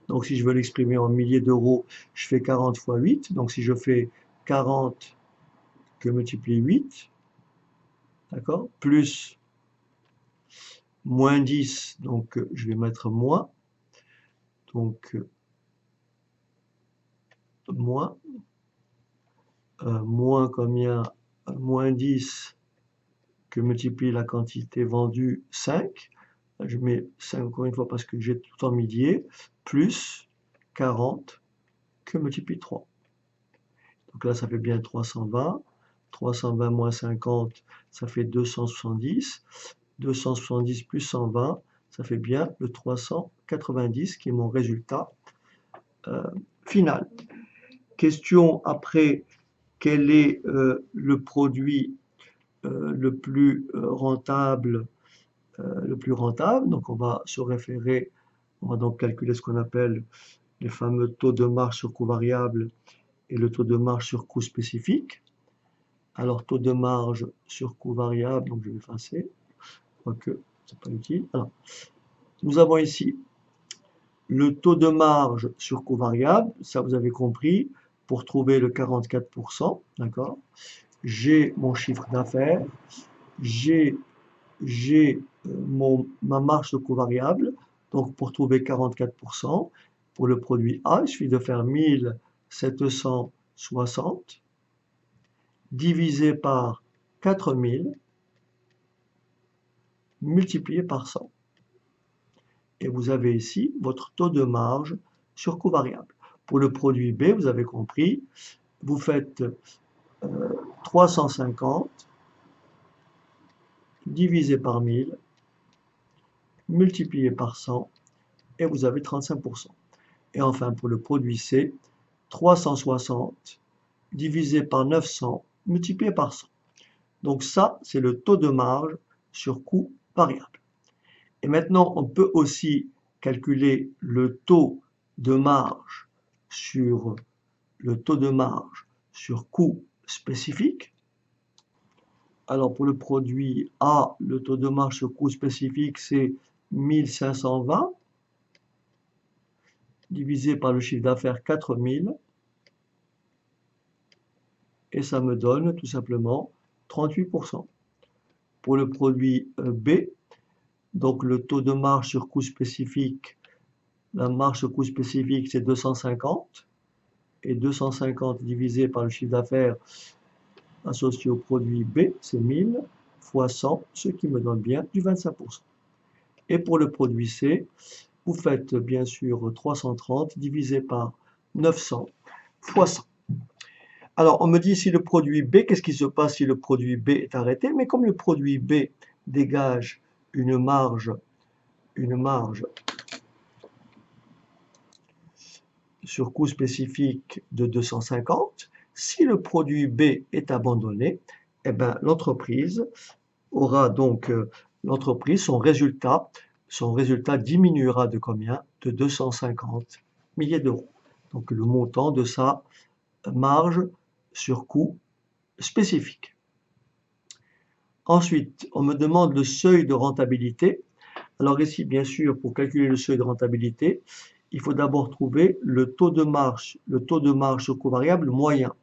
Donc, si je veux l'exprimer en milliers d'euros, je fais 40 fois 8. Donc, si je fais 40 que multiplier 8, d'accord? Plus moins 10, donc je vais mettre moins. Donc, moins. Moins combien? Moins 10 que multiplie la quantité vendue 5. Je mets 5 encore une fois parce que j'ai tout en milliers, plus 40 que multiplie 3. Donc là, ça fait bien 320. 320 moins 50, ça fait 270. 270 plus 120, ça fait bien le 390 qui est mon résultat final. Question après, quel est le produit le plus rentable, Donc on va se référer, on va donc calculer ce qu'on appelle les fameux taux de marge sur coût variable et le taux de marge sur coût spécifique. Alors taux de marge sur coût variable, donc je vais effacer, quoique c'est pas utile. Alors, nous avons ici le taux de marge sur coût variable, ça vous avez compris, pour trouver le 44%, d'accord? J'ai mon chiffre d'affaires, j'ai ma marge sur coût variable. Donc, pour trouver 44%, pour le produit A, il suffit de faire 1760 divisé par 4000 multiplié par 100. Et vous avez ici votre taux de marge sur coût variable. Pour le produit B, vous avez compris, vous faites 350 divisé par 1000 multiplié par 100 et vous avez 35%. Et enfin, pour le produit C, 360 divisé par 900 multiplié par 100. Donc ça, c'est le taux de marge sur coût variable. Et maintenant, on peut aussi calculer le taux de marge sur coût spécifique. Alors pour le produit A, le taux de marge sur coût spécifique, c'est 1520 divisé par le chiffre d'affaires 4000 et ça me donne tout simplement 38%. Pour le produit B, donc le taux de marge sur coût spécifique, la marge sur coût spécifique c'est 250 et 250 divisé par le chiffre d'affaires associé au produit B, c'est 1000 fois 100, ce qui me donne bien du 25%. Et pour le produit C, vous faites bien sûr 330 divisé par 900 fois 100. Alors, on me dit si le produit B, qu'est-ce qui se passe si le produit B est arrêté? Mais comme le produit B dégage une marge sur coût spécifique de 250, si le produit B est abandonné, eh ben, l'entreprise aura donc, son résultat diminuera de combien? De 250 milliers d'euros. Donc le montant de sa marge sur coût spécifique. Ensuite, on me demande le seuil de rentabilité. Alors ici, bien sûr, pour calculer le seuil de rentabilité, il faut d'abord trouver le taux de marge sur covariable moyen.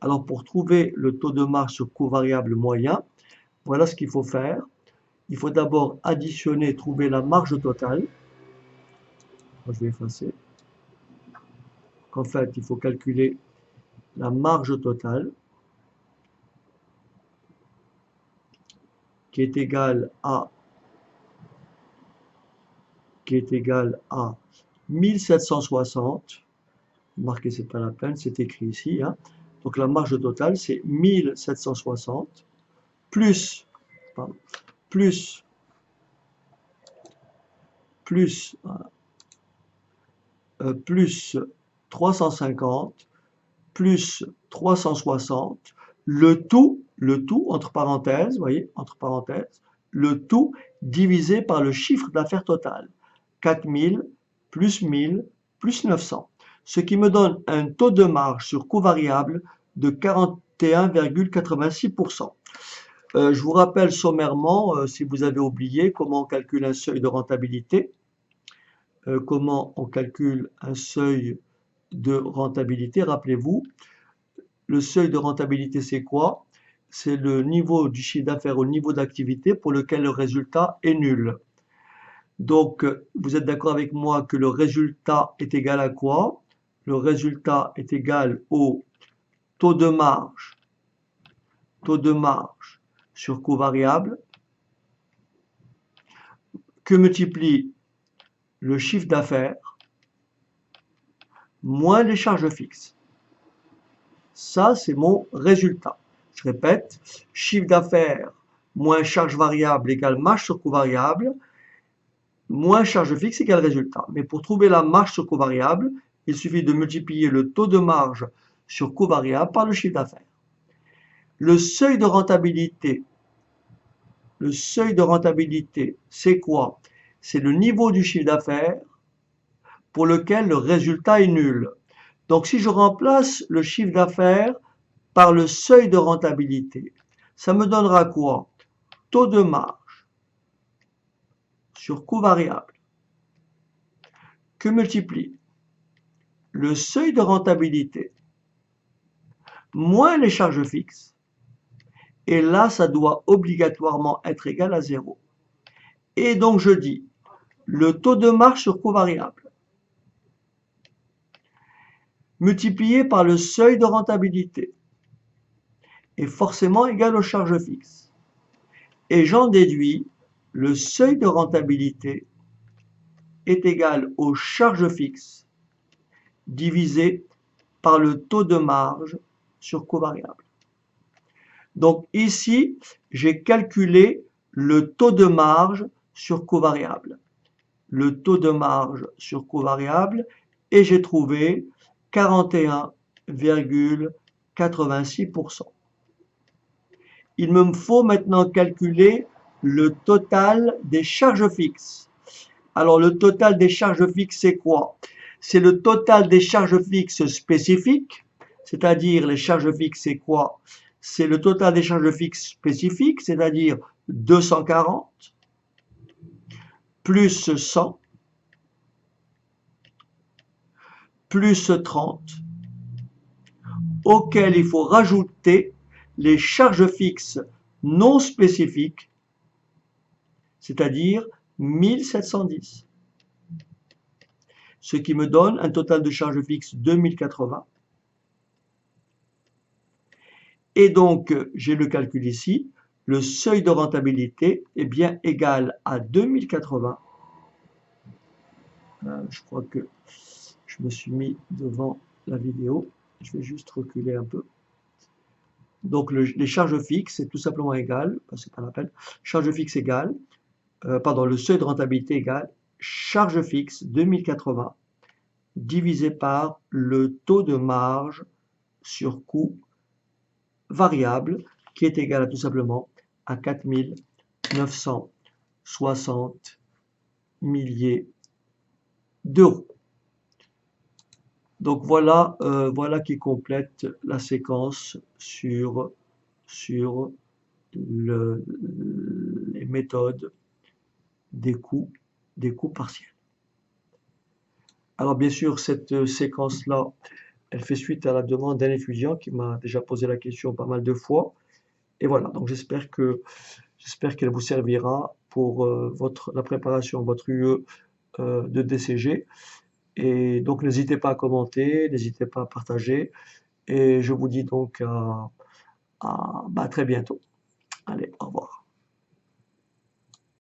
Alors pour trouver le taux de marge sur covariable moyen, voilà ce qu'il faut faire. Il faut d'abord additionner, trouver la marge totale. Je vais effacer. En fait, il faut calculer la marge totale qui est égale à 1760. Marquez, c'est pas la peine, c'est écrit ici. Hein. Donc la marge totale, c'est 1760 plus, pardon, plus 350 plus 360, le tout entre parenthèses, vous voyez, entre parenthèses, le tout divisé par le chiffre d'affaires total, 4000 plus 1000 plus 900, ce qui me donne un taux de marge sur coût variable de 41,86%. Je vous rappelle sommairement, si vous avez oublié, comment on calcule un seuil de rentabilité. Comment on calcule un seuil de rentabilité. Rappelez-vous, le seuil de rentabilité, c'est quoi? C'est le niveau du chiffre d'affaires au niveau d'activité pour lequel le résultat est nul. Donc, vous êtes d'accord avec moi que le résultat est égal à quoi? Le résultat est égal au taux de marge sur coût variable que multiplie le chiffre d'affaires moins les charges fixes. Ça, c'est mon résultat. Je répète, chiffre d'affaires moins charge variable égale marge sur coût variable, moins charge fixe égale résultat. Mais pour trouver la marge sur coût variable, il suffit de multiplier le taux de marge sur coût variable par le chiffre d'affaires. Le seuil de rentabilité, c'est quoi? C'est le niveau du chiffre d'affaires pour lequel le résultat est nul. Donc si je remplace le chiffre d'affaires par le seuil de rentabilité, ça me donnera quoi? Taux de marge sur coût variable que multiplie le seuil de rentabilité moins les charges fixes, et là ça doit obligatoirement être égal à 0. Et donc je dis le taux de marge sur coût variable multiplié par le seuil de rentabilité est forcément égal aux charges fixes. Et j'en déduis le seuil de rentabilité est égal aux charges fixes divisé par le taux de marge sur coût variable. Donc ici, j'ai calculé le taux de marge sur coût variable. Le taux de marge sur coût variable et j'ai trouvé 41,86%. Il me faut maintenant calculer le total des charges fixes. Alors le total des charges fixes, c'est quoi? C'est le total des charges fixes spécifiques, c'est-à-dire les charges fixes, c'est quoi? C'est le total des charges fixes spécifiques, c'est-à-dire 240 plus 100 plus 30, auquel il faut rajouter les charges fixes non spécifiques, c'est-à-dire 1710. Ce qui me donne un total de charges fixes 2080. Et donc, j'ai le calcul ici, le seuil de rentabilité est bien égal à 2080. Je crois que je me suis mis devant la vidéo. Je vais juste reculer un peu. Donc, les charges fixes, c'est tout simplement égal, c'est pas la peine, charge fixe égale, le seuil de rentabilité égale charge fixe 2080 divisé par le taux de marge sur coût variable qui est égal à tout simplement à 4960 milliers d'euros. Donc voilà, voilà qui complète la séquence sur les méthodes des coûts partiels. Alors bien sûr, cette séquence-là, elle fait suite à la demande d'un étudiant qui m'a déjà posé la question pas mal de fois. Et voilà, donc j'espère qu'elle vous servira pour la préparation de votre UE de DCG. Et donc n'hésitez pas à commenter, n'hésitez pas à partager. Et je vous dis donc à très bientôt. Allez, au revoir.